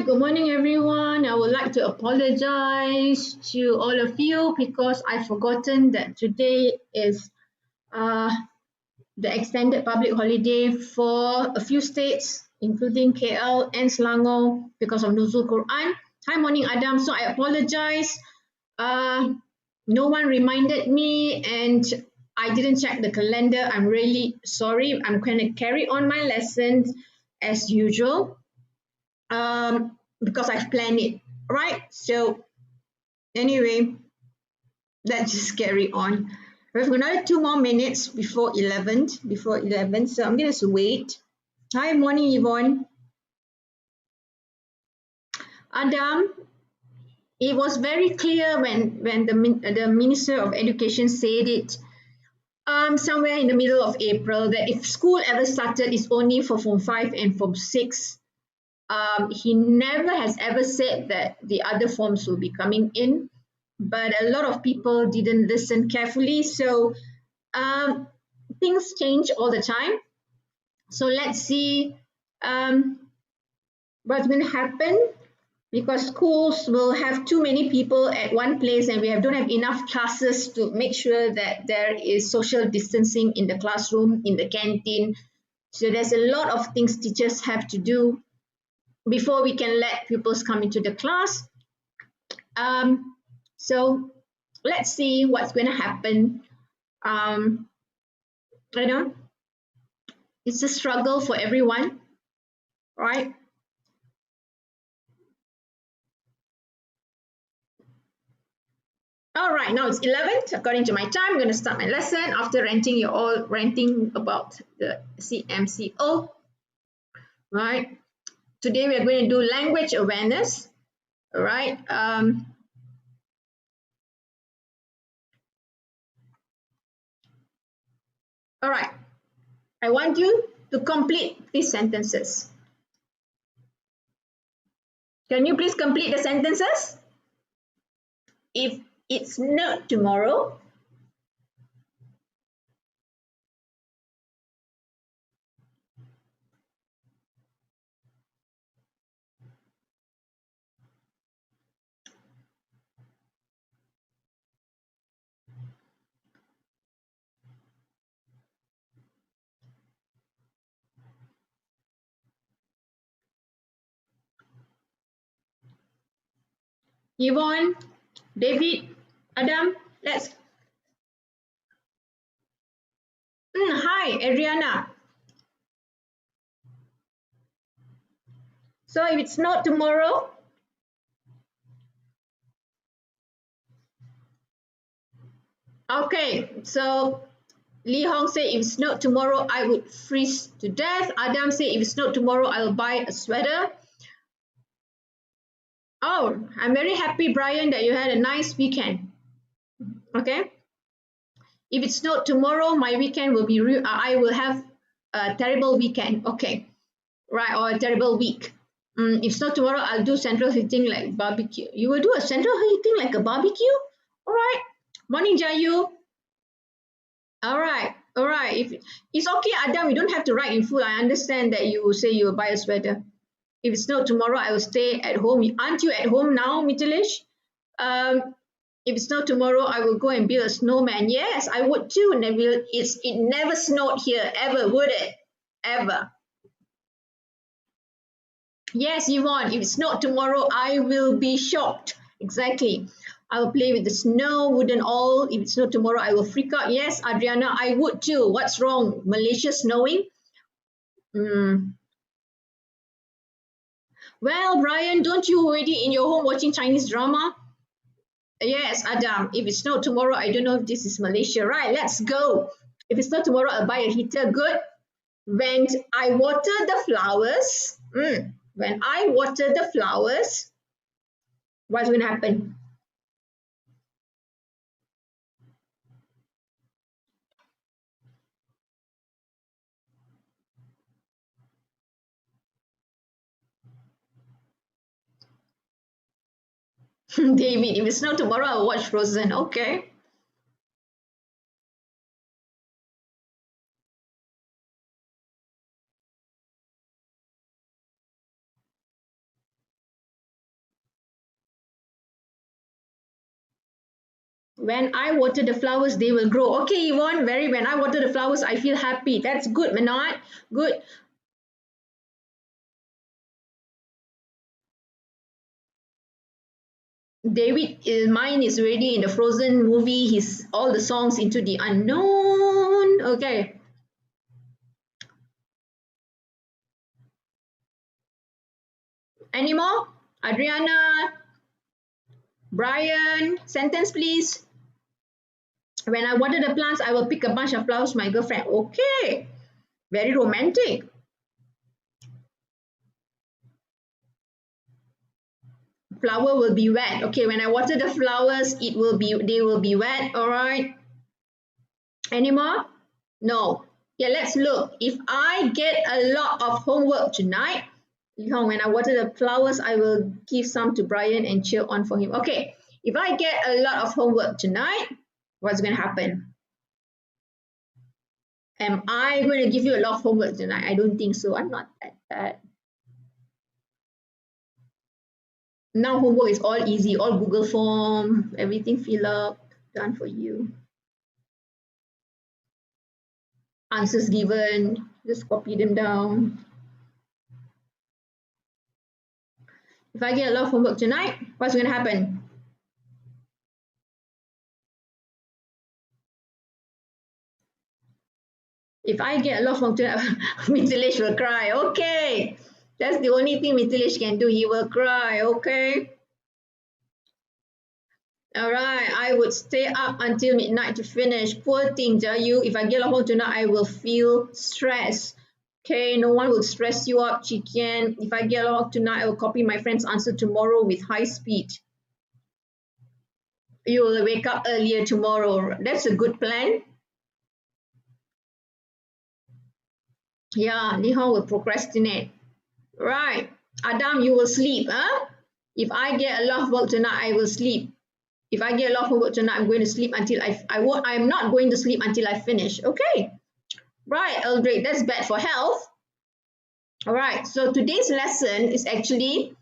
good morning everyone. I would like to apologize to all of you because I've forgotten that today is the extended public holiday for a few states, including KL and Selangor, because of Nuzul Quran. Hi, morning Adam. So I apologize. No one reminded me and I didn't check the calendar. I'm really sorry. I'm going to carry on my lessons as usual. Because I've planned it, right? So anyway, let's just carry on. We have another 2 more minutes before 11, so I'm going to wait. Hi, morning Yvonne. Adam, it was very clear when the Minister of Education said it somewhere in the middle of April that if school ever started, it's only for Form 5 and Form 6. He never has ever said that the other forms will be coming in, but a lot of people didn't listen carefully. So things change all the time. So let's see what's going to happen, because schools will have too many people at one place and we don't have enough classes to make sure that there is social distancing in the classroom, in the canteen. So there's a lot of things teachers have to do before we can let pupils come into the class. So let's see what's going to happen. You know, it's a struggle for everyone, right? All right, now it's 11 according to my time. I'm going to start my lesson after ranting about the CMCO, right? Today we are going to do language awareness, all right? All right, I want you to complete these sentences. Can you please complete the sentences? If it's not tomorrow, Yvonne, David, Adam, let's. Hi, Adriana. So if it's not tomorrow, okay, so Lee Hong said if it's not tomorrow, I would freeze to death. Adam said if it's not tomorrow, I will buy a sweater. Oh, I'm very happy, Brian, that you had a nice weekend. Okay. If it's not tomorrow, my weekend will be, I will have a terrible weekend. Okay. Right, or a terrible week. If it's not tomorrow, I'll do central heating like barbecue. You will do a central heating like a barbecue? All right. Morning, Jayu. All right. All right. If it's okay, Adam, you don't have to write in full. I understand that you say you will buy a sweater. If it's not tomorrow, I will stay at home. Aren't you at home now, Mitilish? If it's not tomorrow, I will go and build a snowman. Yes, I would too. It never snowed here, ever, would it? Ever. Yes, Yvonne, if it's not tomorrow, I will be shocked. Exactly. I will play with the snow, wooden all. If it's not tomorrow, I will freak out. Yes, Adriana, I would too. What's wrong? Malaysia snowing? Well, Brian, don't you already in your home watching Chinese drama? Yes, Adam, if it's not tomorrow, I don't know if this is Malaysia. Right, let's go. If it's not tomorrow, I'll buy a heater. Good. When I water the flowers, when I water the flowers, what's going to happen? David, if it's not tomorrow, I'll watch Frozen. Okay. When I water the flowers, they will grow. Okay, Yvonne, when I water the flowers, I feel happy. That's good, Manoj. Good. David, mine is already in the Frozen movie. He's all the songs into the unknown. Okay. Any more? Adriana, Brian, sentence please. When I water the plants, I will pick a bunch of flowers, my girlfriend. Okay. Very romantic. Flower will be wet. Okay, when I water the flowers, they will be wet. All right. Any more? No. Yeah, let's look. If I get a lot of homework tonight, when I water the flowers, I will give some to Brian and cheer on for him. Okay, if I get a lot of homework tonight, what's going to happen? Am I going to give you a lot of homework tonight? I don't think so. I'm not that bad. Now homework is all easy, all Google form, everything fill up, done for you. Answers given, just copy them down. If I get a lot of homework tonight, what's going to happen? If I get a lot of homework tonight, Mithilesh will cry. Okay, that's the only thing Mithilesh can do. He will cry. Okay. All right, I would stay up until midnight to finish. Poor thing, you. If I get a lot of homework tonight, I will feel stressed. Okay, no one will stress you up, Chikian. If I get a lot tonight, I will copy my friend's answer tomorrow with high speed. You will wake up earlier tomorrow. That's a good plan. Yeah, Nihon will procrastinate. Right. Adam, you will sleep. Huh? If I get a lot of work tonight, I will sleep. If I get a lot of work tonight, I'm going to sleep until I'm not going to sleep until I finish. Okay. Right, Eldred, that's bad for health. All right, so today's lesson is actually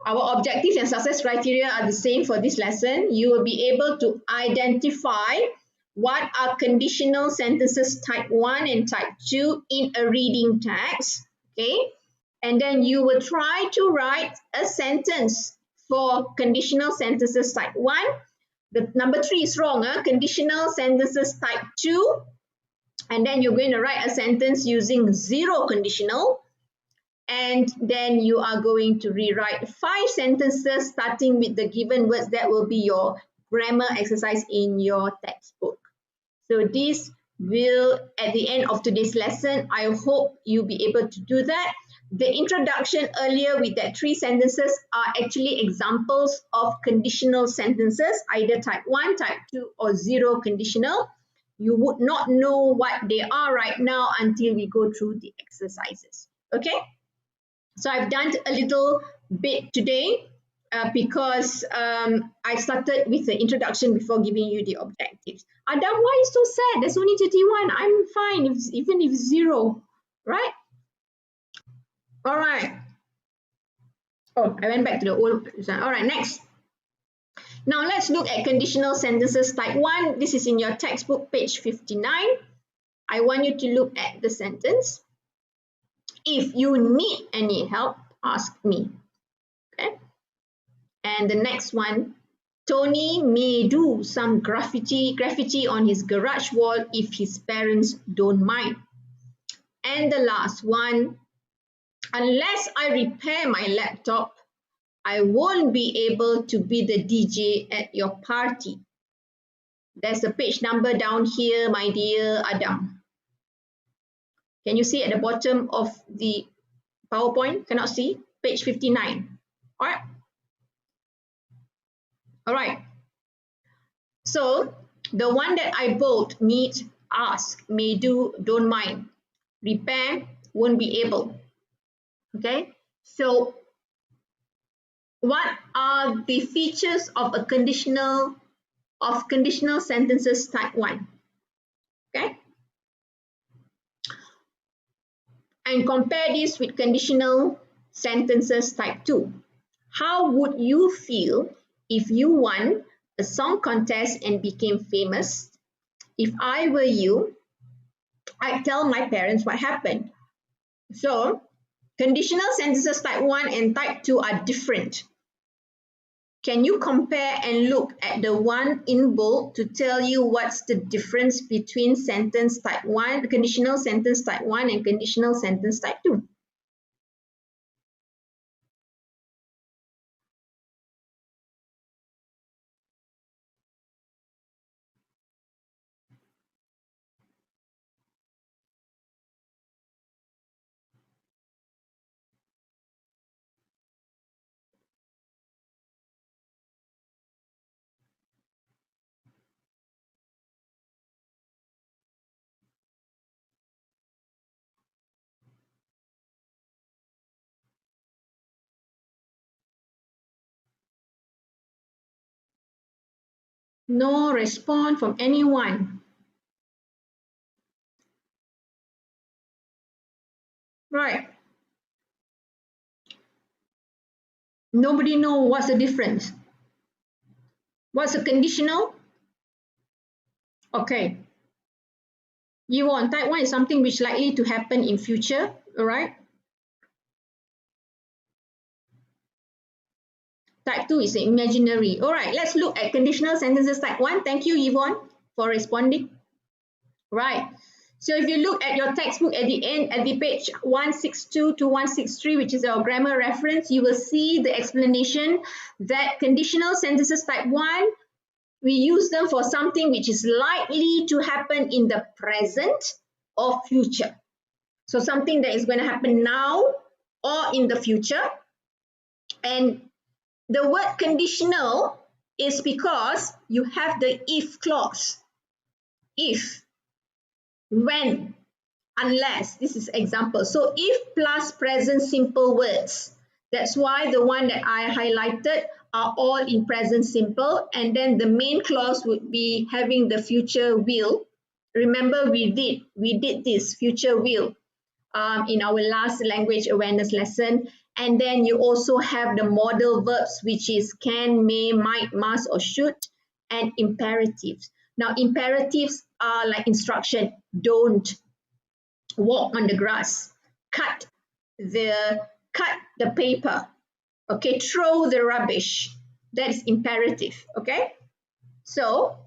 our objectives and success criteria are the same for this lesson. You will be able to identify what are conditional sentences type 1 and type 2 in a reading text, okay? And then you will try to write a sentence for conditional sentences type 1. The number 3 is wrong, conditional sentences type 2. And then you're going to write a sentence using zero conditional. And then you are going to rewrite 5 sentences starting with the given words. That will be your grammar exercise in your textbook. So this will, at the end of today's lesson, I hope you'll be able to do that. The introduction earlier with that 3 sentences are actually examples of conditional sentences, either type 1, type 2, or zero conditional. You would not know what they are right now until we go through the exercises. Okay? So I've done a little bit today because I started with the introduction before giving you the objectives. Adam, why are you so sad? There's only 31. I'm fine, even if 0, right? All right. Oh, I went back to the old one. All right, next. Now let's look at conditional sentences type 1. This is in your textbook, page 59. I want you to look at the sentence. If you need any help, ask me. Okay. And the next one, Tony may do some graffiti on his garage wall if his parents don't mind. And the last one, unless I repair my laptop, I won't be able to be the DJ at your party. There's a page number down here, my dear Adam. Can you see at the bottom of the PowerPoint? Cannot see? Page 59. All right. All right. So the one that I bold, need, ask, may do, don't mind, repair, won't be able. Okay. So what are the features of a conditional sentences type 1? Okay. And compare this with conditional sentences type 2. How would you feel if you won a song contest and became famous. If I were you, I'd tell my parents what happened. So, conditional sentences type 1 and type 2 are different. Can you compare and look at the one in bold to tell you what's the difference between sentence type 1, conditional sentence type 1 and conditional sentence type 2? No response from anyone. Right. Nobody knows what's the difference. What's a conditional? Okay. Yvonne, type 1 is something which is likely to happen in future, all right? Type 2 is imaginary. All right, let's look at conditional sentences type 1. Thank you, Yvonne, for responding. Right. So if you look at your textbook at the end, at the page 162 to 163, which is our grammar reference, you will see the explanation that conditional sentences type 1, we use them for something which is likely to happen in the present or future. So something that is going to happen now or in the future. And the word conditional is because you have the if clause. If, when, unless, this is example. So if plus present simple words, that's why the one that I highlighted are all in present simple, and then the main clause would be having the future will. Remember we did this future will in our last language awareness lesson. And then you also have the modal verbs, which is can, may, might, must, or should, and imperatives. Now imperatives are like instruction: don't walk on the grass, cut the paper, okay, throw the rubbish. That is imperative, okay? So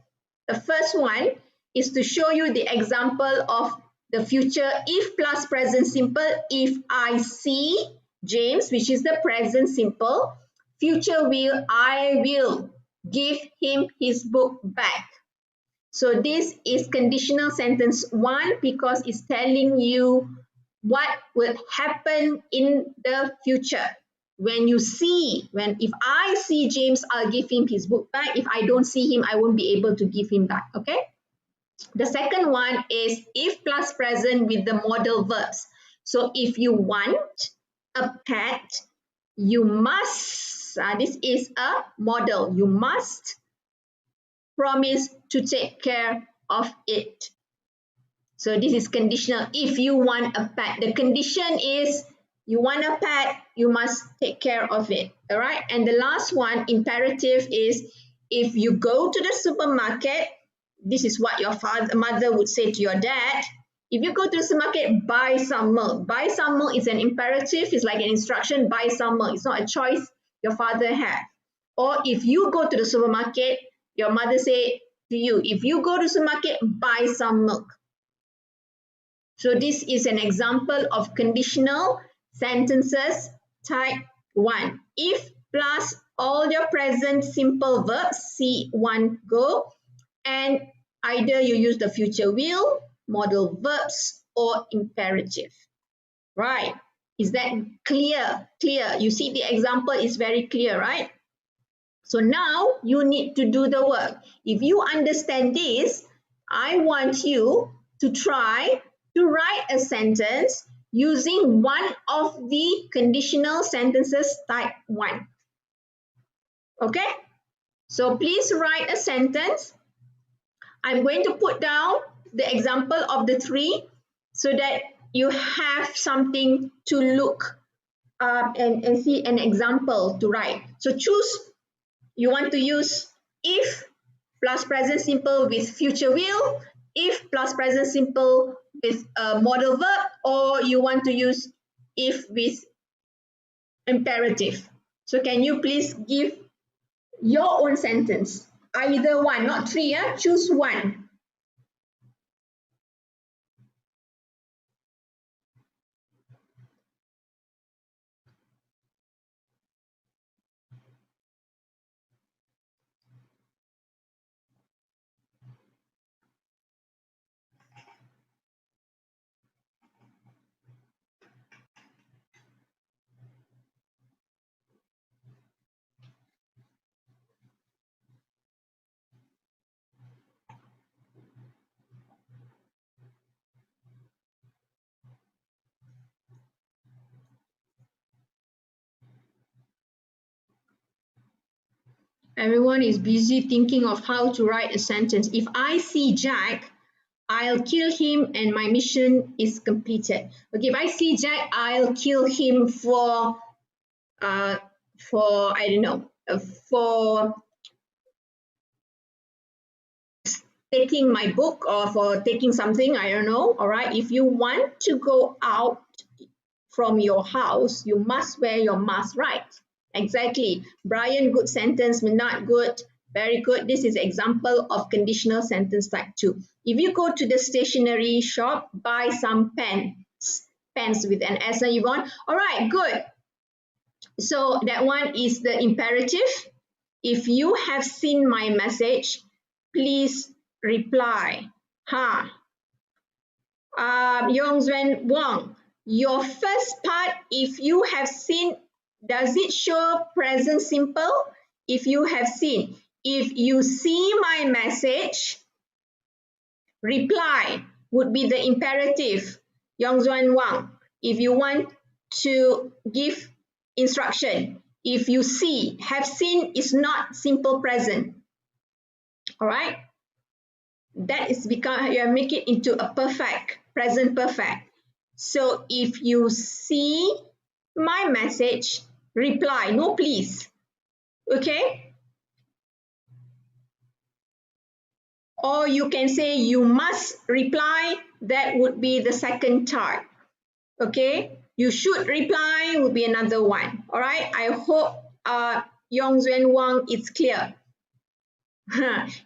the first one is to show you the example of the future if plus present simple. If I see James, which is the present simple, future will, I will give him his book back. So this is conditional sentence 1 because it's telling you what will happen in the future. When you see, if I see James, I'll give him his book back. If I don't see him, I won't be able to give him back, okay? The second one is if plus present with the modal verbs. So if you want a pet, you must, this is a model, you must promise to take care of it. So this is conditional. If you want a pet, the condition is you want a pet, you must take care of it. All right. And the last one, imperative, is if you go to the supermarket, this is what your mother would say to your dad. If you go to the supermarket, buy some milk. Buy some milk is an imperative. It's like an instruction, buy some milk. It's not a choice your father had. Or if you go to the supermarket, your mother say to you, if you go to the supermarket, buy some milk. So this is an example of conditional sentences type 1. If plus all your present simple verbs, C1 go, and either you use the future will, modal verbs, or imperative. Right. Is that clear? Clear. You see the example is very clear, right? So now you need to do the work. If you understand this, I want you to try to write a sentence using one of the conditional sentences type 1. Okay? So please write a sentence. I'm going to put down the example of the 3 so that you have something to look and see an example to write. So choose, you want to use if plus present simple with future will, if plus present simple with a modal verb, or you want to use if with imperative. So can you please give your own sentence? Either one, not three, choose one. Everyone is busy thinking of how to write a sentence. If I see Jack, I'll kill him and my mission is completed. Okay, if I see Jack, I'll kill him for I don't know, for taking my book or for taking something, I don't know. All right, if you want to go out from your house, you must wear your mask, right? Exactly. Brian, good sentence. Minat, good. Very good. This is example of conditional sentence type 2. If you go to the stationery shop, buy some pens with an S and you want. All right, good. So that one is the imperative. If you have seen my message, please reply. Yongzhen Wang, your first part, if you have seen, does it show present simple? If you have seen. If you see my message, reply would be the imperative. Yongzhen Wang, if you want to give instruction, if you see, have seen is not simple present. All right? That is because you make it into a perfect, present perfect. So if you see my message, reply, no please, okay? Or you can say you must reply, that would be the second type, okay? You should reply would be another one, all right? I hope Yongzhen Wang it's clear.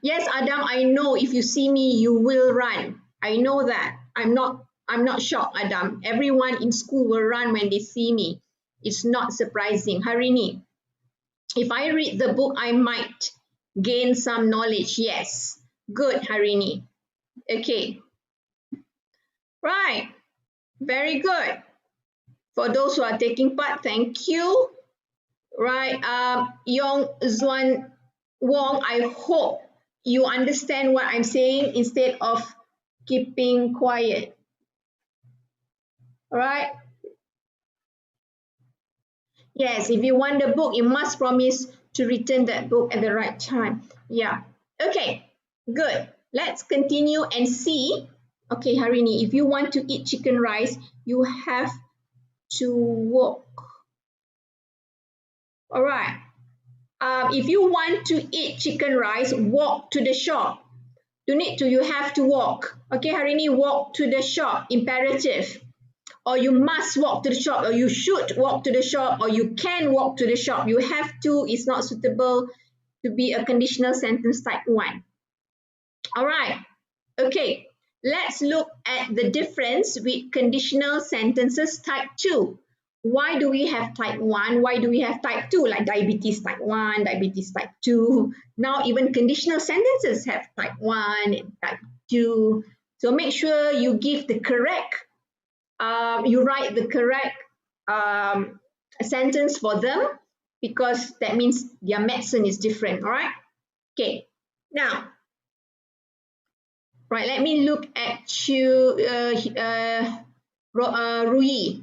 Yes, Adam, I know if you see me, you will run. I know that. I'm not shocked, Adam. Everyone in school will run when they see me. It's not surprising. Harini, if I read the book, I might gain some knowledge. Yes. Good, Harini. Okay. Right. Very good. For those who are taking part, thank you. Right. Yong Zuan Wong, I hope you understand what I'm saying instead of keeping quiet. All right. Yes, if you want the book, you must promise to return that book at the right time. Yeah. Okay, good. Let's continue and see. Okay, Harini, if you want to eat chicken rice, you have to walk. All right. If you want to eat chicken rice, walk to the shop. You need to, you have to walk. Okay, Harini, walk to the shop, imperative. Or you must walk to the shop, or you should walk to the shop, or you can walk to the shop. You have to is not suitable to be a conditional sentence type 1. All right, okay. Let's look at the difference with conditional sentences type 2. Why do we have type 1? Why do we have type 2? Like diabetes type 1, diabetes type 2. Now even conditional sentences have type 1 and type 2. So make sure you give the correct, you write the correct sentence for them, because that means their medicine is different, all right? Okay, now, right, let me look at you, Rui,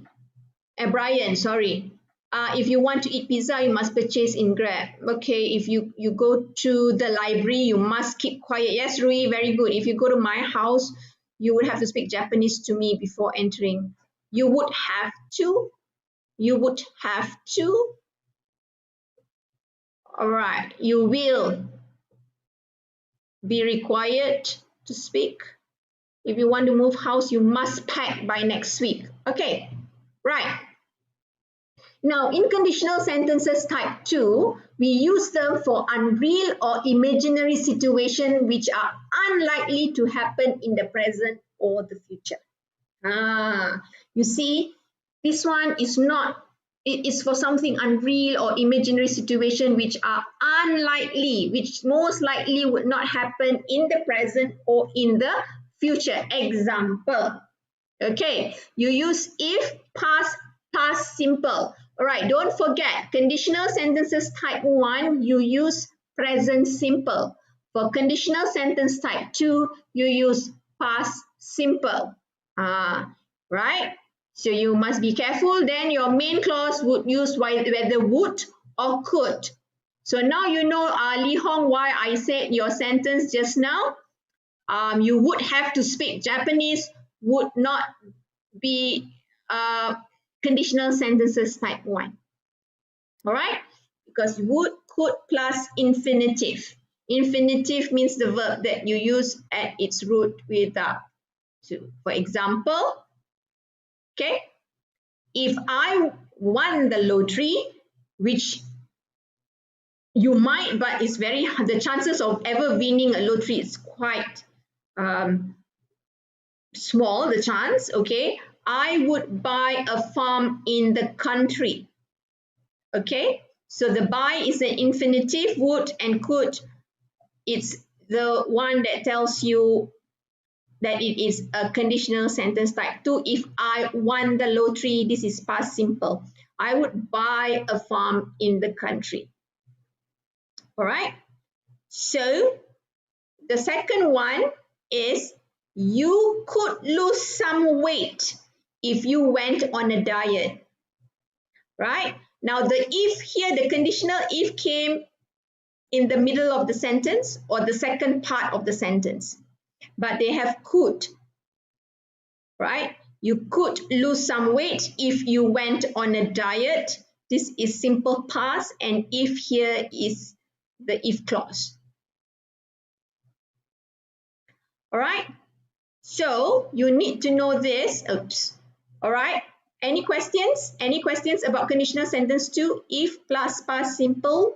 Brian, sorry. If you want to eat pizza, you must purchase in Grab. Okay, if you go to the library, you must keep quiet. Yes, Rui, very good. If you go to my house, you would have to speak Japanese to me before entering. You would have to. You would have to. All right, you will. be required to speak. If you want to move house, you must pack by next week. Okay, right. Now, in conditional sentences type 2, we use them for unreal or imaginary situations which are unlikely to happen in the present or the future. You see, this one is not, it is for something unreal or imaginary situation which are unlikely, which most likely would not happen in the present or in the future. Example, okay, you use if, past simple. All right, don't forget, conditional sentences type 1, you use present simple. For conditional sentence type 2, you use past simple. Right? So you must be careful. Then your main clause would use whether would or could. So now you know, Li Hong, why I said your sentence just now. You would have to speak Japanese would not be conditional sentences type 1. All right? Because would, could plus infinitive. Infinitive means the verb that you use at its root without to. For example, okay, if I won the lottery, which you might, but it's very, the chances of ever winning a lottery is quite small, the chance, okay, I would buy a farm in the country. Okay, so the buy is an infinitive, would and could. It's the one that tells you that it is a conditional sentence type 2. If I won the lottery, this is past simple. I would buy a farm in the country. All right. So the second one is you could lose some weight if you went on a diet. Right. Now the if here, the conditional if came in the middle of the sentence or the second part of the sentence, but they have could, right? You could lose some weight if you went on a diet. This is simple past, and if here is the if clause. All right, so you need to know this. Oops. All right, any questions? Any questions about conditional sentence 2? If plus past simple,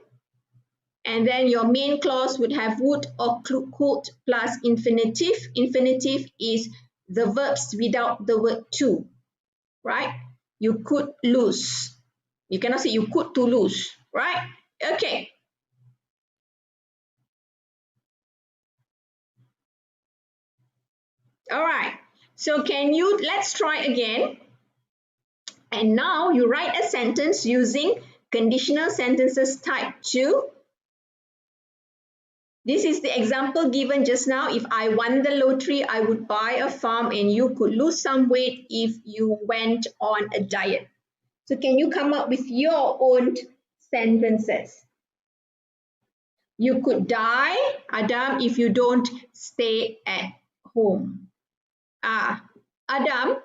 and then your main clause would have would or could plus infinitive. Infinitive is the verbs without the word to, right? You could lose. You cannot say you could to lose, right? Okay. All right. So let's try again. And now you write a sentence using conditional sentences type 2. This is the example given just now. If I won the lottery, I would buy a farm and you could lose some weight if you went on a diet. So can you come up with your own sentences? You could die, Adam, if you don't stay at home. Adam,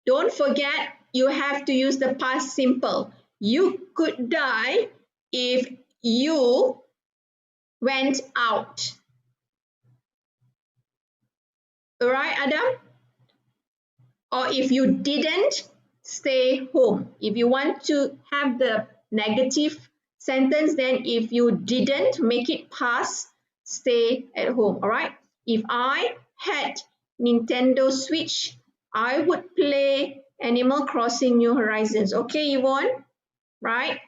don't forget you have to use the past simple. You could die if you went out. All right, Adam? Or if you didn't stay home. If you want to have the negative sentence, then if you didn't make it past, stay at home. All right. If I had Nintendo Switch, I would play Animal Crossing New Horizons. Okay, Yvonne? Right?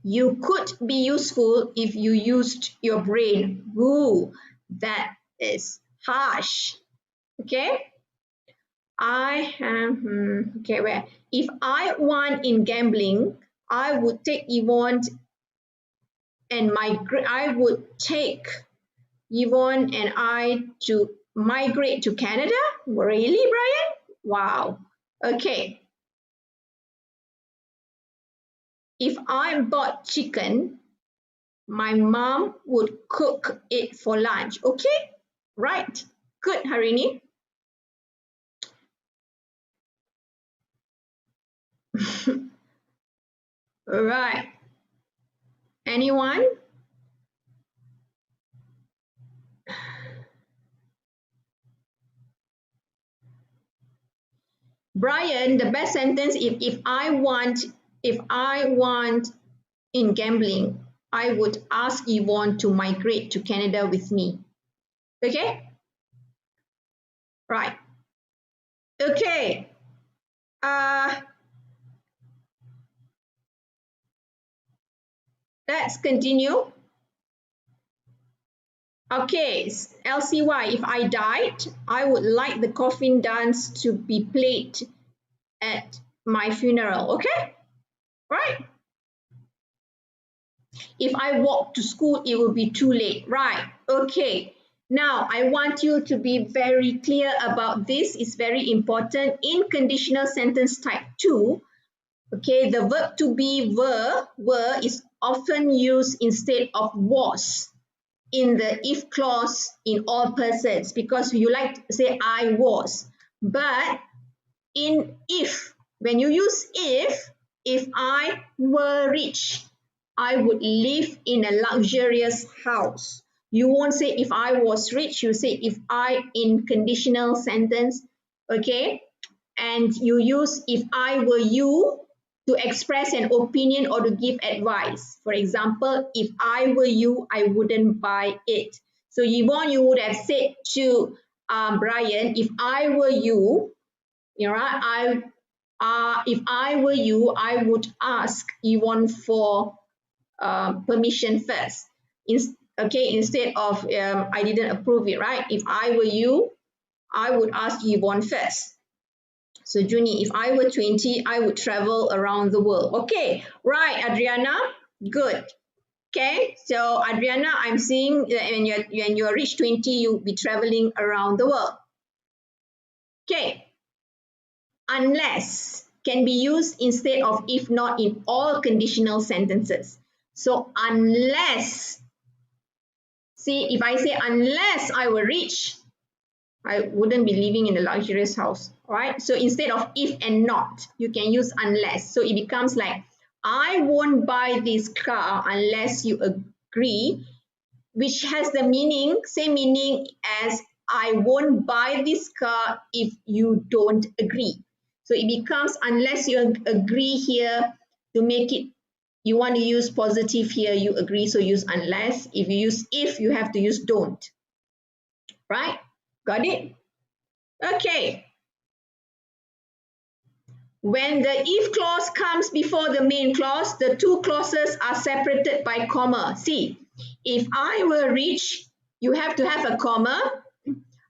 You could be useful if you used your brain. Ooh, that is harsh. Okay? I have, okay, where? If I won in gambling, I would take Yvonne and I would take Yvonne and I to migrate to Canada. Really, Brian? Wow. Okay. If I bought chicken, my mom would cook it for lunch. Okay? Right. Good, Harini. All right. Anyone? Brian, the best sentence if I want in gambling, I would ask Yvonne to migrate to Canada with me. Okay? Right. Okay. Let's continue. Okay, LCY, if I died, I would like the coffin dance to be played at my funeral. Okay? Right? If I walk to school, it will be too late. Right? Okay. Now, I want you to be very clear about this. It's very important. In conditional sentence type 2, okay, the verb to be were is often used instead of was in the if clause in all persons because you like to say I was. But in if, when you use if I were rich, I would live in a luxurious house. You won't say if I was rich, you say if I in conditional sentence, okay? And you use if I were you to express an opinion or to give advice. For example, if I were you, I wouldn't buy it. So Yvonne, you would have said to Brian, if I were you, you know, if I were you, I would ask Yvonne for permission first. Okay, instead of I didn't approve it, right? If I were you, I would ask Yvonne first. So Junie, if I were 20, I would travel around the world. Okay, right, Adriana, good. Okay, so Adriana, I'm seeing that when you're reach 20, you'll be traveling around the world. Okay, unless can be used instead of if not in all conditional sentences. So unless, see, if I say unless I were rich, I wouldn't be living in a luxurious house, all right? So instead of if and not, you can use unless. So it becomes like, I won't buy this car unless you agree, which has the meaning, same meaning as I won't buy this car if you don't agree. So it becomes unless you agree here to make it, you want to use positive here, you agree, so use unless. If you use if, you have to use don't, right? Got it? Okay. When the if clause comes before the main clause, the two clauses are separated by comma. See, if I were rich, you have to have a comma.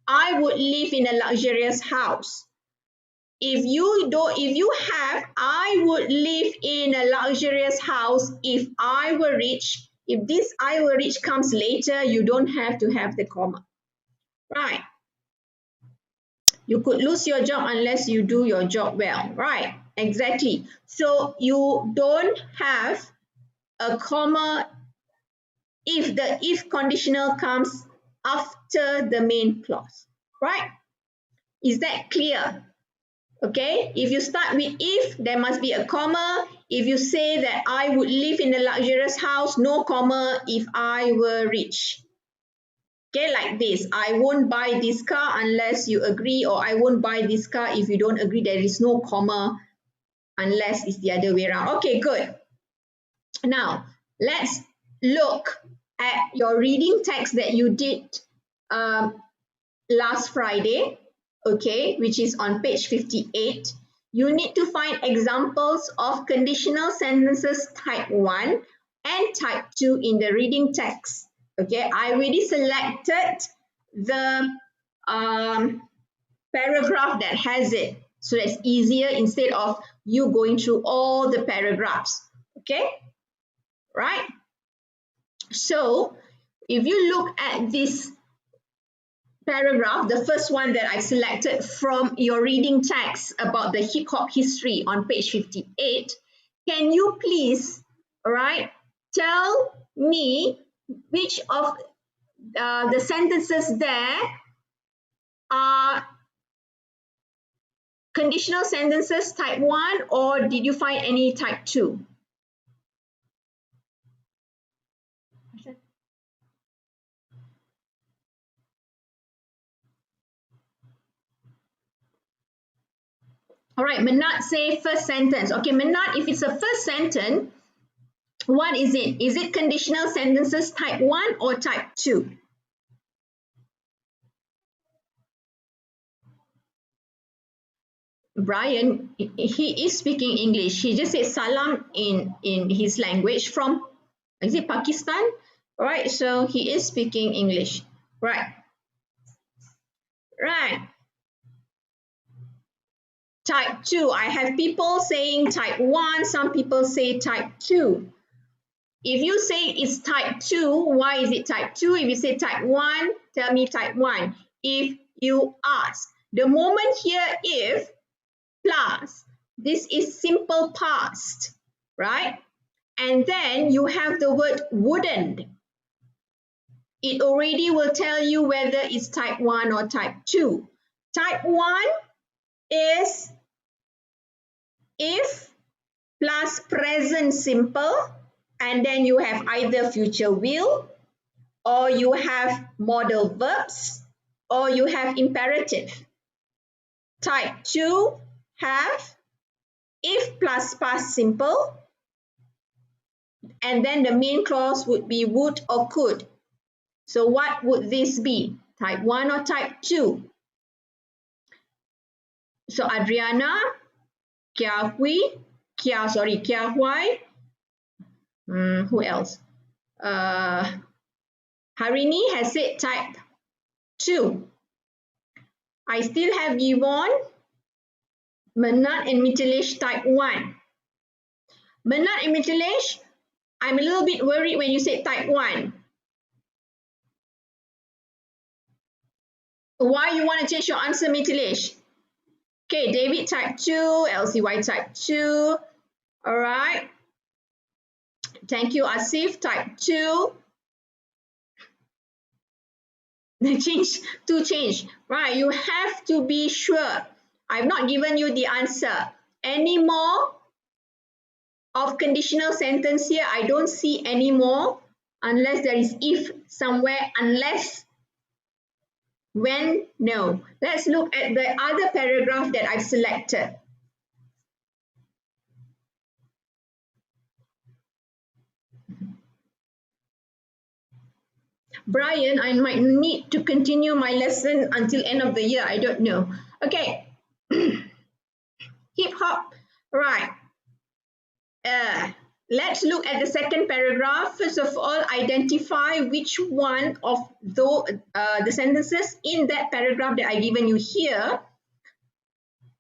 I would live in a luxurious house. If you have, I would live in a luxurious house if I were rich. If this I were rich comes later, you don't have to have the comma. Right. You could lose your job unless you do your job well, right? Exactly. So you don't have a comma if the if conditional comes after the main clause, right? Is that clear? Okay, if you start with if, there must be a comma. If you say that I would live in a luxurious house, no comma if I were rich. Okay, like this, I won't buy this car unless you agree, or I won't buy this car if you don't agree. There is no comma unless it's the other way around. Okay, good. Now, let's look at your reading text that you did last Friday, okay, which is on page 58. You need to find examples of conditional sentences type 1 and type 2 in the reading text. Okay, I already selected the paragraph that has it, so that's easier instead of you going through all the paragraphs. Okay, right? So if you look at this paragraph, the first one that I selected from your reading text about the hip hop history on page 58, can you please, all right, tell me which of the sentences there are conditional sentences type 1, or did you find any type 2? All right, Manat say first sentence. Okay, Manat, if it's a first sentence, what is it? Is it conditional sentences type 1 or type 2? Brian, he is speaking English. He just said salam in his language from, is it Pakistan? All right, so he is speaking English. Right, right. Type 2, I have people saying type 1, some people say type 2. If you say it's type 2, why is it type 2? If you say type 1, tell me type 1. If you ask, the moment here if plus, this is simple past, right? And then you have the word wouldn't. It already will tell you whether it's type 1 or type 2. Type 1 is if plus present simple, and then you have either future will, or you have modal verbs, or you have imperative. Type 2 have if plus past simple, and then the main clause would be would or could. So what would this be? Type 1 or type 2? So Adriana, Kia Huai, who else? Harini has said type 2. I still have Yvonne, Manat and Mithilesh type 1. Manat and Mithilesh, I'm a little bit worried when you said type 1. Why you want to change your answer, Mithilesh? Okay, David type 2, LCY type 2. All right. Thank you, Asif type 2. Change. Right, you have to be sure. I've not given you the answer. Any more of conditional sentence here? I don't see any more unless there is if somewhere, unless, when, no. Let's look at the other paragraph that I've selected. Brian, I might need to continue my lesson until end of the year. I don't know. Okay. Hip hop. Right. Let's look at the second paragraph. First of all, identify which one of the sentences in that paragraph that I've given you here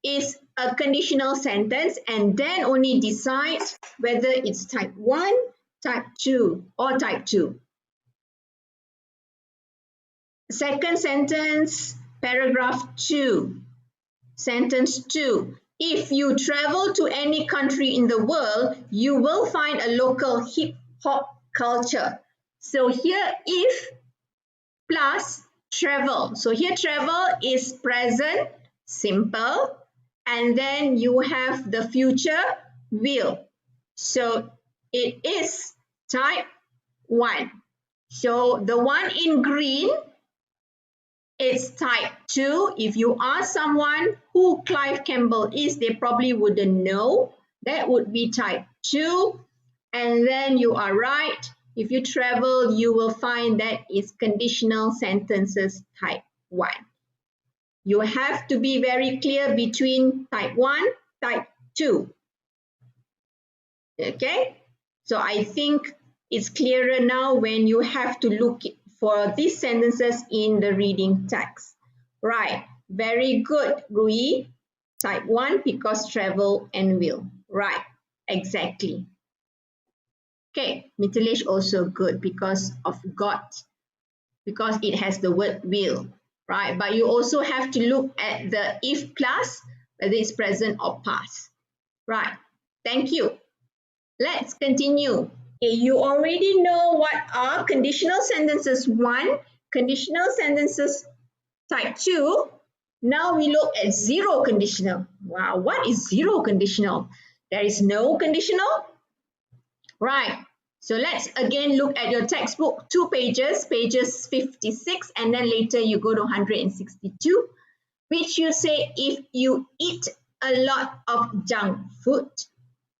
is a conditional sentence, and then only decide whether it's type 1, type 2, or type 2. Second sentence, paragraph 2. Sentence 2. If you travel to any country in the world, you will find a local hip-hop culture. So here if plus travel. So here travel is present, simple, and then you have the future will. So it is type 1. So the one in green, it's type 2. If you ask someone who Clive Campbell is, they probably wouldn't know. That would be type 2. And then you are right. If you travel, you will find that is conditional sentences type 1. You have to be very clear between type 1, type 2. Okay? So I think it's clearer now when you have to look for these sentences in the reading text. Right, very good, Rui. Type 1 because travel and will. Right, exactly. Okay, Mithilesh also good because of got, because it has the word will. Right, but you also have to look at the if plus, whether it's present or past. Right, thank you. Let's continue. Okay, you already know what are conditional sentences 1, conditional sentences type 2. Now we look at zero conditional. Wow, what is zero conditional? There is no conditional. Right, so let's again look at your textbook, 2 pages, pages 56, and then later you go to 162, which you say if you eat a lot of junk food,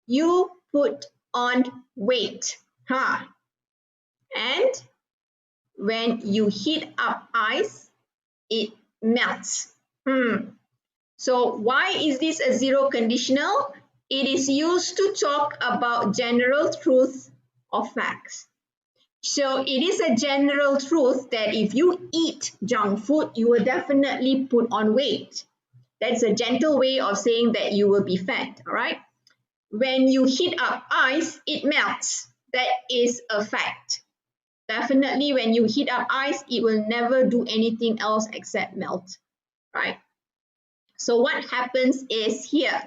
you put on weight. Huh? And when you heat up ice, it melts. So why is this a zero conditional? It is used to talk about general truth or facts. So it is a general truth that if you eat junk food, you will definitely put on weight. That's a gentle way of saying that you will be fat, all right? When you heat up ice, it melts. That is a fact. Definitely when you heat up ice, it will never do anything else except melt, right? So what happens is here,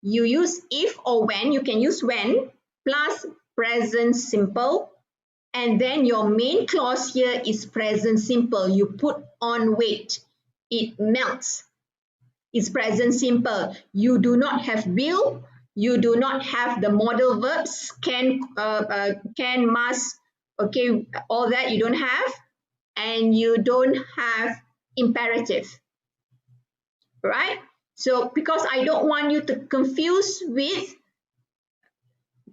you use if or when, you can use when, plus present simple, and then your main clause here is present simple. You put on weight, it melts. It's present simple. You do not have will, you do not have the modal verbs, can, must, okay, all that you don't have, and you don't have imperative, right? So because I don't want you to confuse with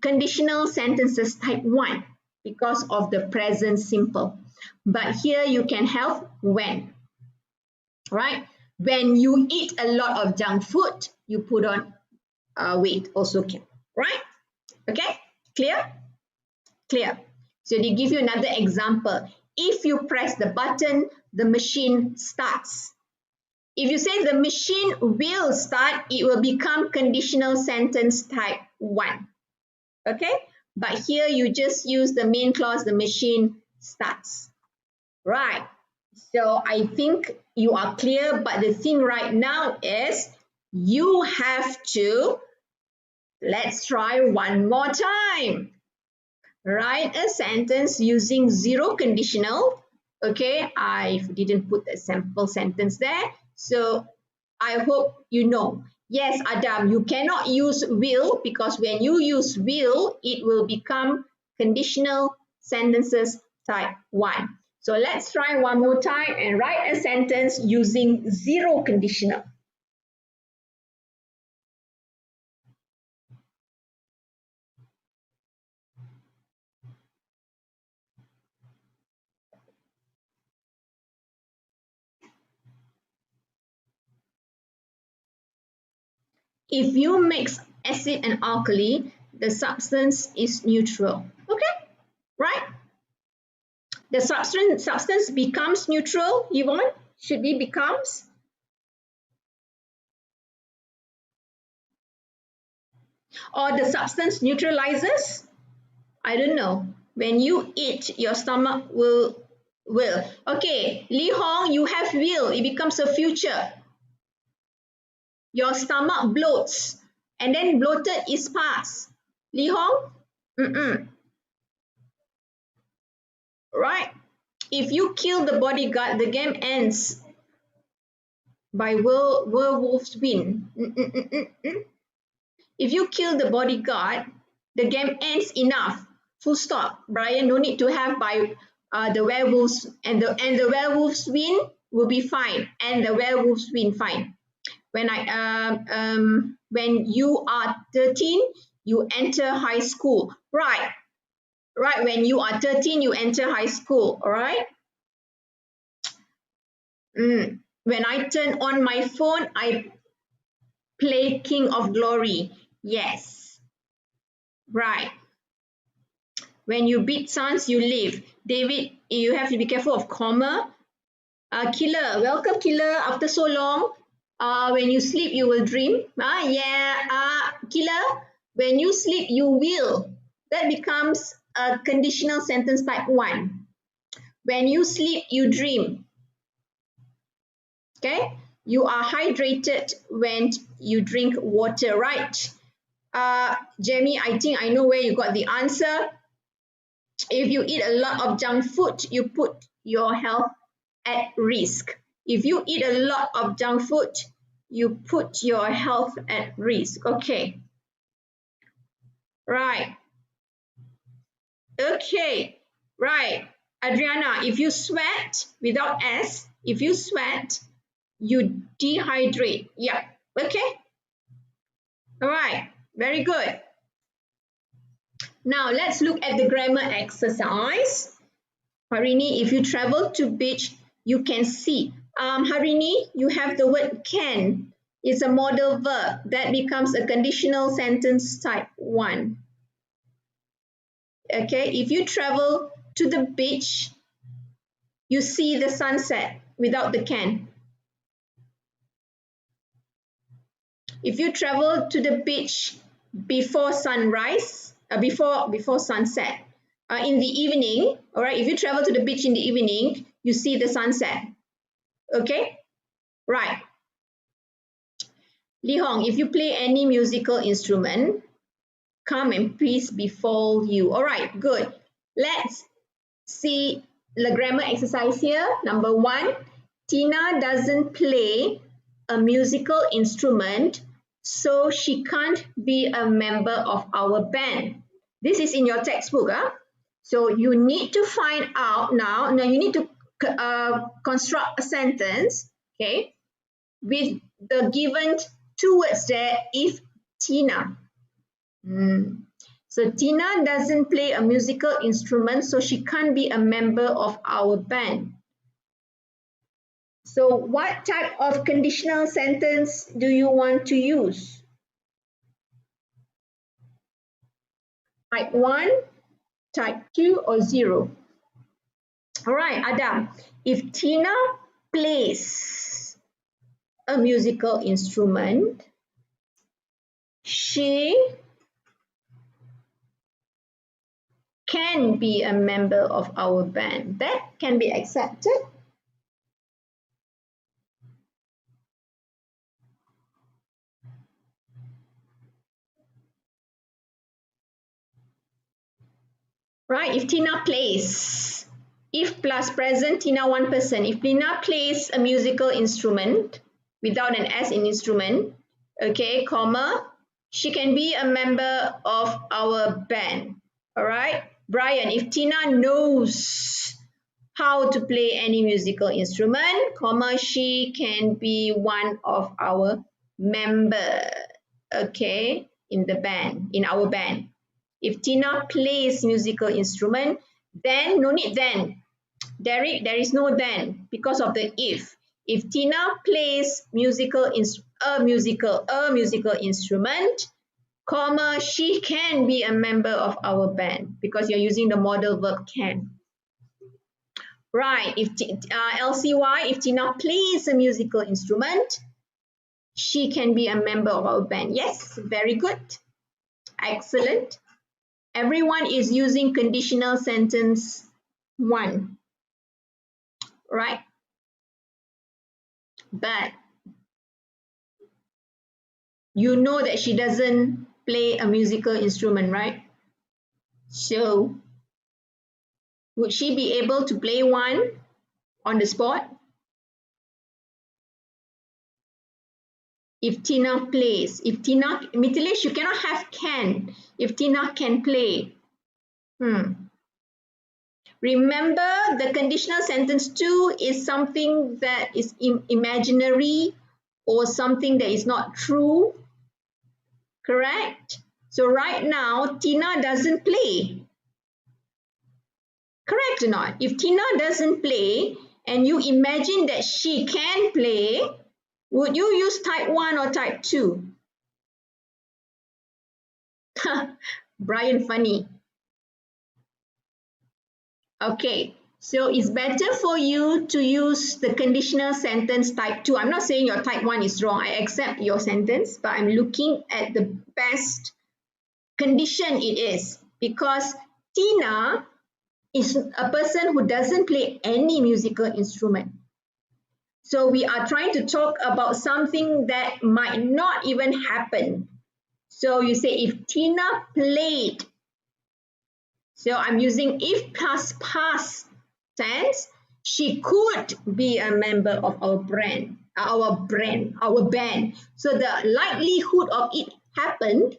conditional sentences type 1 because of the present simple. But here you can have when, right? When you eat a lot of junk food, you put on weight also can, right? Okay, clear? Clear. So they give you another example. If you press the button, the machine starts. If you say the machine will start, it will become conditional sentence type 1. Okay, but here you just use the main clause, the machine starts. Right, so I think you are clear, but the thing right now is you have to, let's try one more time. Write a sentence using zero conditional. Okay, I didn't put a sample sentence there, so I hope you know. Yes, Adam, you cannot use will because when you use will, it will become conditional sentences type 1. So let's try one more time and write a sentence using zero conditional. If you mix acid and alkali, the substance is neutral. Okay, right? The substance becomes neutral, Yvonne? Should be becomes? Or the substance neutralizes? I don't know. When you eat, your stomach will. Okay, Li Hong, you have will. It becomes a future. Your stomach bloats. And then bloated is past. Li Hong? Right? If you kill the bodyguard, the game ends by werewolves win. If you kill the bodyguard, the game ends enough. Full stop. Brian, no need to have by the werewolves and the werewolves win will be fine. And the werewolves win fine. When when you are 13, you enter high school. Right. Right. When you are 13, you enter high school. All right. When I turn on my phone, I play King of Glory. Yes. Right. When you beat sons, you live. David, you have to be careful of comma. Killer, welcome Killer, after so long. When you sleep, you will dream. Killer, when you sleep, you will. That becomes a conditional sentence type 1. When you sleep, you dream. Okay, you are hydrated when you drink water, right? Jamie, I think I know where you got the answer. If you eat a lot of junk food, you put your health at risk. If you eat a lot of junk food, you put your health at risk. Okay. Right. Okay. Right. Adriana, if you sweat without S, if you sweat, you dehydrate. Yeah. Okay. All right, very good. Now let's look at the grammar exercise. Harini, if you travel to beach, you can see. Harini, you have the word can. It's a modal verb. That becomes a conditional sentence type 1. Okay, if you travel to the beach, you see the sunset without the can. If you travel to the beach before sunrise, before sunset, in the evening, all right, if you travel to the beach in the evening, you see the sunset. Okay, right. Li Hong, if you play any musical instrument, come and peace befall you. All right, good. Let's see the grammar exercise here. Number 1, Tina doesn't play a musical instrument, so she can't be a member of our band. This is in your textbook. So you need to find out now. Now you need to construct a sentence, okay, with the given 2 words there, if Tina. So Tina doesn't play a musical instrument, so she can't be a member of our band. So what type of conditional sentence do you want to use? Type 1, type 2, or 0? All right, Adam, if Tina plays a musical instrument, she can be a member of our band. That can be accepted. Right, if Tina plays, if plus present, Tina 1 person. If Tina plays a musical instrument without an S in instrument, okay, comma, she can be a member of our band. All right, Brian, if Tina knows how to play any musical instrument, comma, she can be one of our member, okay, in the band, in our band. If Tina plays musical instrument, then no need then. Derek, there is no then because of the if. If Tina plays a musical instrument, comma, she can be a member of our band because you're using the modal verb can. Right, if LCY, if Tina plays a musical instrument, she can be a member of our band. Yes, very good. Excellent. Everyone is using conditional sentence 1, right? But you know that she doesn't play a musical instrument, right? So, would she be able to play one on the spot? If Tina plays, if Tina, Mithilesh, you cannot have can. If Tina can play. Remember, the conditional sentence 2 is something that is imaginary or something that is not true, correct? So right now, Tina doesn't play. Correct or not? If Tina doesn't play and you imagine that she can play, would you use type 1 or type 2? Brian, funny. Okay, so it's better for you to use the conditional sentence type 2. I'm not saying your type 1 is wrong. I accept your sentence, but I'm looking at the best condition it is because Tina is a person who doesn't play any musical instrument. So we are trying to talk about something that might not even happen. So you say if Tina played. So I'm using if plus past tense, she could be a member of our band. So the likelihood of it happened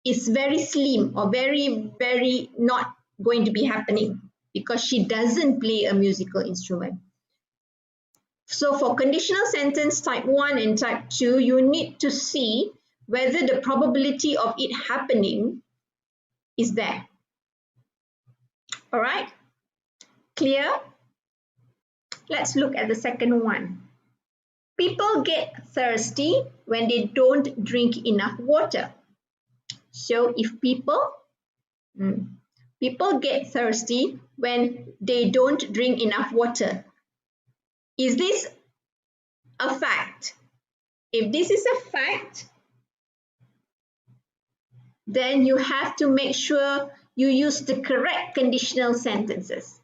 is very slim or very, very not going to be happening because she doesn't play a musical instrument. So for conditional sentence type 1 and type 2, you need to see whether the probability of it happening is there. All right, clear? Let's look at the second one. People get thirsty when they don't drink enough water. So if people get thirsty when they don't drink enough water. Is this a fact? If this is a fact, then you have to make sure you use the correct conditional sentences.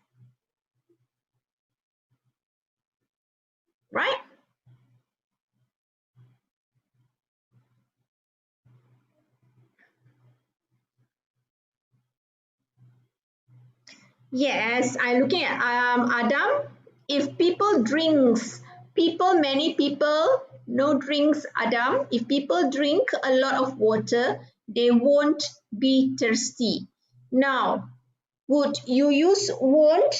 Right? Yes, I'm looking at Adam. If many people, no drinks, Adam. If people drink a lot of water, they won't be thirsty. Now, would you use won't?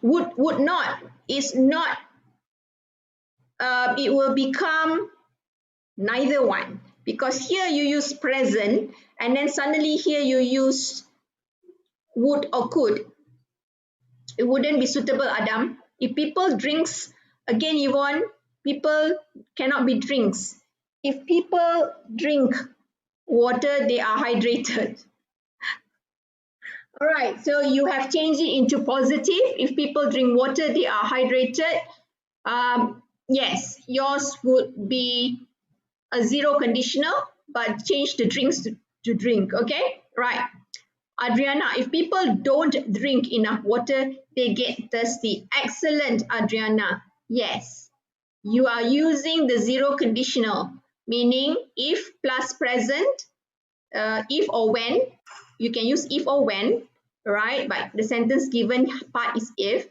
Would not is not. It will become neither one, because here you use present and then suddenly here you use would or could. It wouldn't be suitable, Adam. If people drinks, again Yvonne, people cannot be drinks. If people drink water, they are hydrated. All right, so you have changed it into positive. If people drink water, they are hydrated. Yes, yours would be a zero conditional, but change the drinks to drink, okay? Right. Adriana, if people don't drink enough water, they get thirsty. Excellent, Adriana. Yes, you are using the zero conditional, meaning if plus present, if or when. You can use if or when, right? But the sentence given part is if,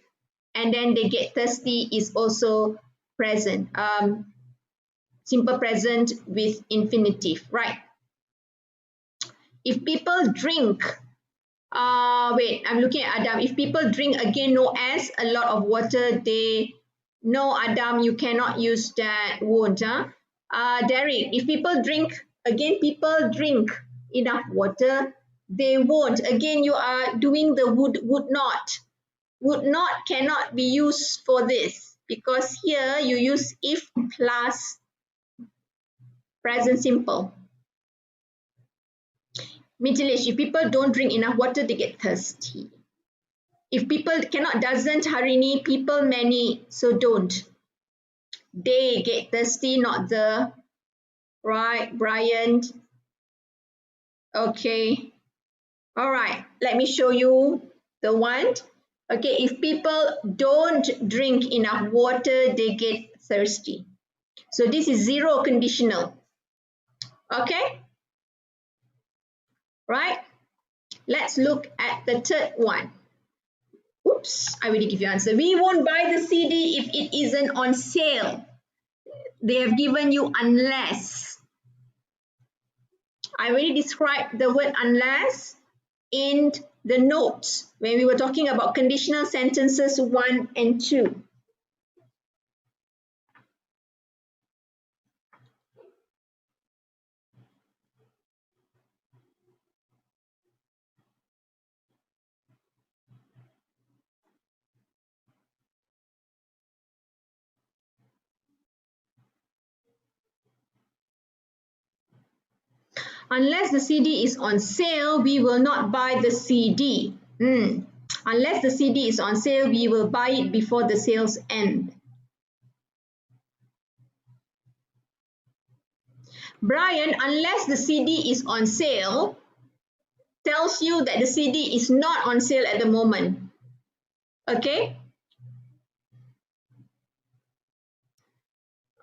and then they get thirsty is also present. Simple present with infinitive, right? If people drink, wait, I'm looking at Adam. If people drink, again, no S, a lot of water, no, Adam, you cannot use that, won't, huh? Derek, if people drink, again, people drink enough water, they won't. Again, you are doing the would not. Would not cannot be used for this because here you use if plus present simple. Mithilesh, if people don't drink enough water, they get thirsty. If people cannot, doesn't, Harini, people many, so don't. They get thirsty, not the, right, Brian? Okay. All right, let me show you the one. Okay, if people don't drink enough water, they get thirsty. So this is zero conditional. Okay? Right? Let's look at the third one. Oops, I already give you answer. We won't buy the CD if it isn't on sale. They have given you unless. I already described the word unless in the notes when we were talking about conditional sentences 1 and 2. Unless the CD is on sale, we will not buy the CD. Unless the CD is on sale, we will buy it before the sales end. Brian, unless the CD is on sale, tells you that the CD is not on sale at the moment. Okay?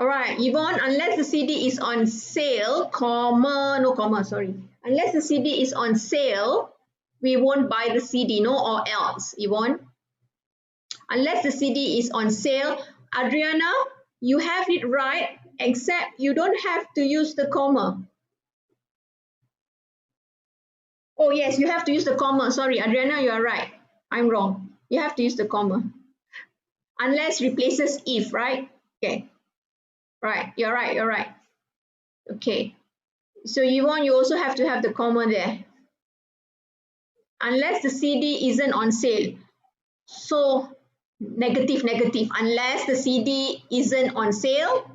All right, Yvonne, unless the CD is on sale, comma, no comma, sorry. Unless the CD is on sale, we won't buy the CD, no or else, Yvonne. Unless the CD is on sale, Adriana, you have it right, except you don't have to use the comma. Oh yes, you have to use the comma. Sorry, Adriana, you are right. I'm wrong. You have to use the comma. Unless replaces if, right? Okay. Right, you're right, you're right. Okay. So Yvonne, you also have to have the comma there. Unless the CD isn't on sale. So negative, negative. Unless the CD isn't on sale,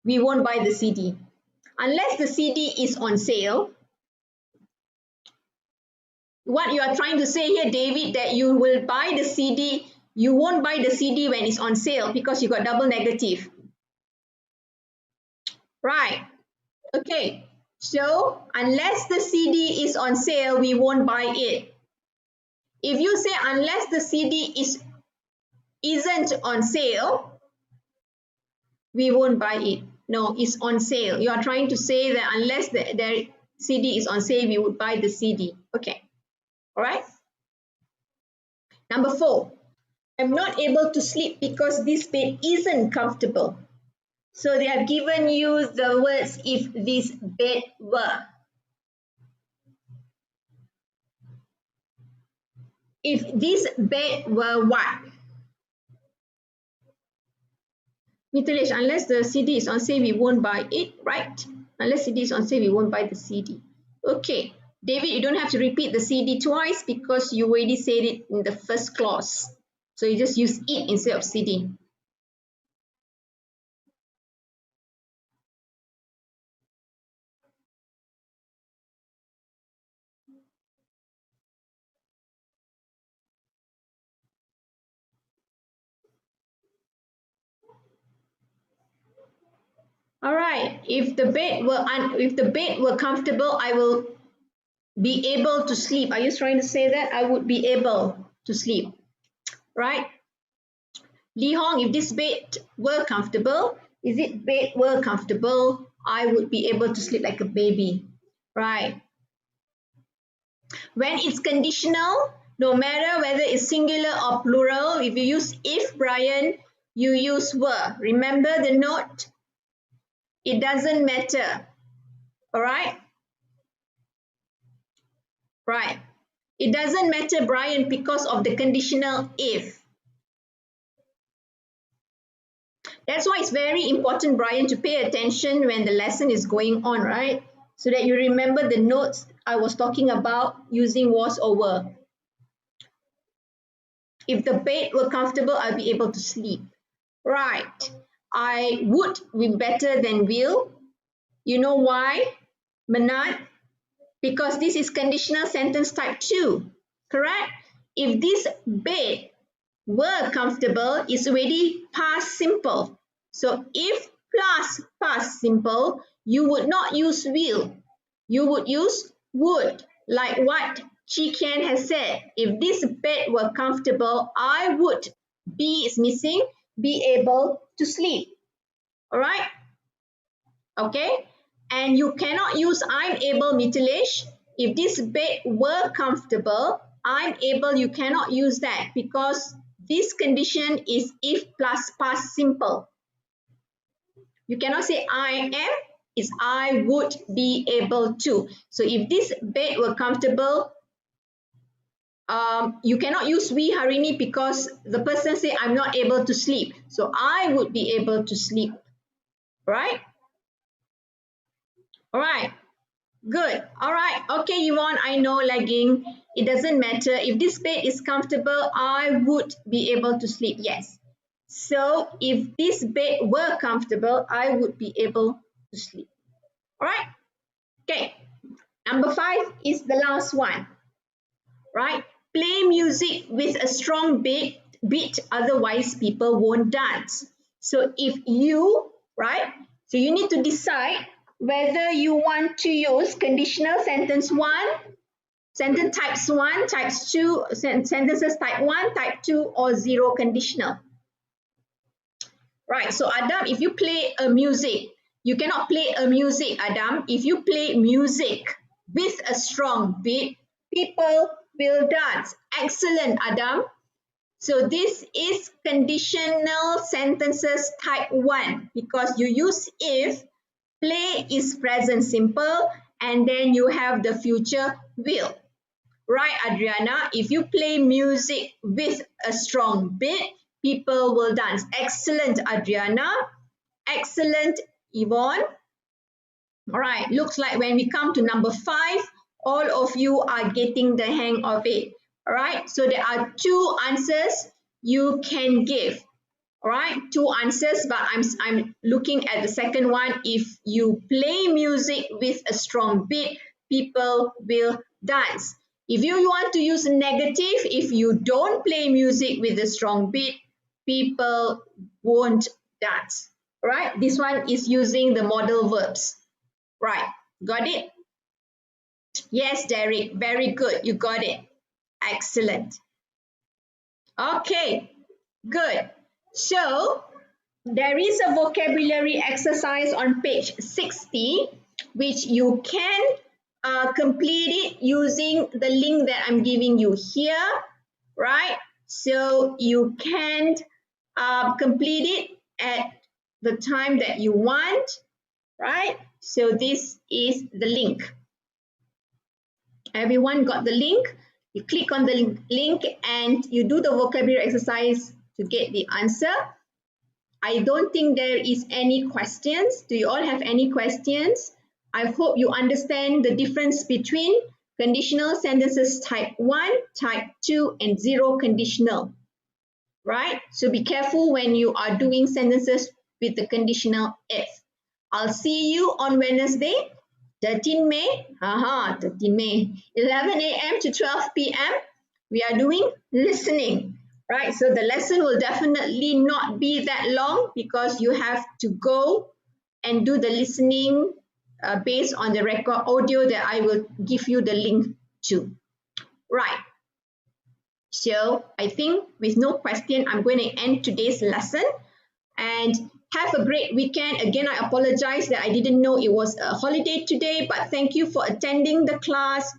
we won't buy the CD. Unless the CD is on sale, what you are trying to say here, David, that you will buy the CD, you won't buy the CD when it's on sale because you got double negative. Right. Okay. So unless the CD is on sale, we won't buy it. If you say unless the CD isn't on sale, we won't buy it. No, it's on sale. You are trying to say that unless the CD is on sale, we would buy the CD. Okay. All right. Number 4, I'm not able to sleep because this bed isn't comfortable. So they have given you the words if this bed were. If this bed were what? Mithilesh, unless the CD is on sale, we won't buy it, right? Unless CD is on sale, we won't buy the CD. Okay. David, you don't have to repeat the CD twice because you already said it in the first clause. So you just use it instead of CD. All right. If the bed were comfortable, I will be able to sleep. Are you trying to say that? I would be able to sleep, right? Li Hong, if this bed were comfortable, is it bed were comfortable, I would be able to sleep like a baby, right? When it's conditional, no matter whether it's singular or plural, if you use if, Brian, you use were. Remember the note? It doesn't matter, all right? Right. It doesn't matter, Brian, because of the conditional if. That's why it's very important, Brian, to pay attention when the lesson is going on, right? So that you remember the notes I was talking about using was or were. If the bed were comfortable, I'll be able to sleep. Right. I would be better than will. You know why, Manat? Because this is conditional sentence type 2, correct? If this bed were comfortable, it's already past simple. So if plus past simple, you would not use will. You would use would, like what Chi Kian has said. If this bed were comfortable, I would be is missing, be able to sleep. All right? Okay? And you cannot use I'm able, Mithilesh. If this bed were comfortable, I'm able, you cannot use that because this condition is if plus past simple. You cannot say I am, it's I would be able to. So if this bed were comfortable, you cannot use we, Harini, because the person say I'm not able to sleep. So I would be able to sleep, right? All right. Good. All right. Okay, Yvonne, I know lagging. It doesn't matter. If this bed is comfortable, I would be able to sleep. Yes. So if this bed were comfortable, I would be able to sleep. All right. Okay. Number 5 is the last one. Right. Play music with a strong beat, otherwise people won't dance. So if you, right, so you need to decide whether you want to use conditional sentence 1, sentence types 1, types 2, sentences type 1, type 2, or zero conditional. Right, so Adam, if you play a music, you cannot play a music, Adam. If you play music with a strong beat, people will dance. Excellent, Adam. So this is conditional sentences type 1 because you use if, play is present simple, and then you have the future will. Right, Adriana? If you play music with a strong beat, people will dance. Excellent, Adriana. Excellent, Yvonne. All right, looks like when we come to number 5, all of you are getting the hang of it. All right, so there are 2 answers you can give. All right, 2 answers, but I'm looking at the second one. If you play music with a strong beat, people will dance. If you want to use negative, if you don't play music with a strong beat, people won't dance. All right, this one is using the modal verbs. Right, got it? Yes, Derek, very good. You got it. Excellent. Okay, good. So, there is a vocabulary exercise on page 60, which you can complete it using the link that I'm giving you here, right? So, you can complete it at the time that you want, right? So, this is the link. Everyone got the link? You click on the link and you do the vocabulary exercise to get the answer. I don't think there is any questions. Do you all have any questions? I hope you understand the difference between conditional sentences type 1, type 2, and zero conditional, right? So be careful when you are doing sentences with the conditional if. I'll see you on Wednesday, 13 May, 13 May, 11 a.m. to 12 p.m. We are doing listening, right? So the lesson will definitely not be that long because you have to go and do the listening based on the record audio that I will give you the link to, right? So I think with no question, I'm going to end today's lesson and have a great weekend. Again, I apologize that I didn't know it was a holiday today, but thank you for attending the class.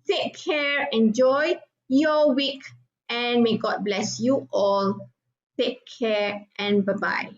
Take care, enjoy your week, and may God bless you all. Take care and bye-bye.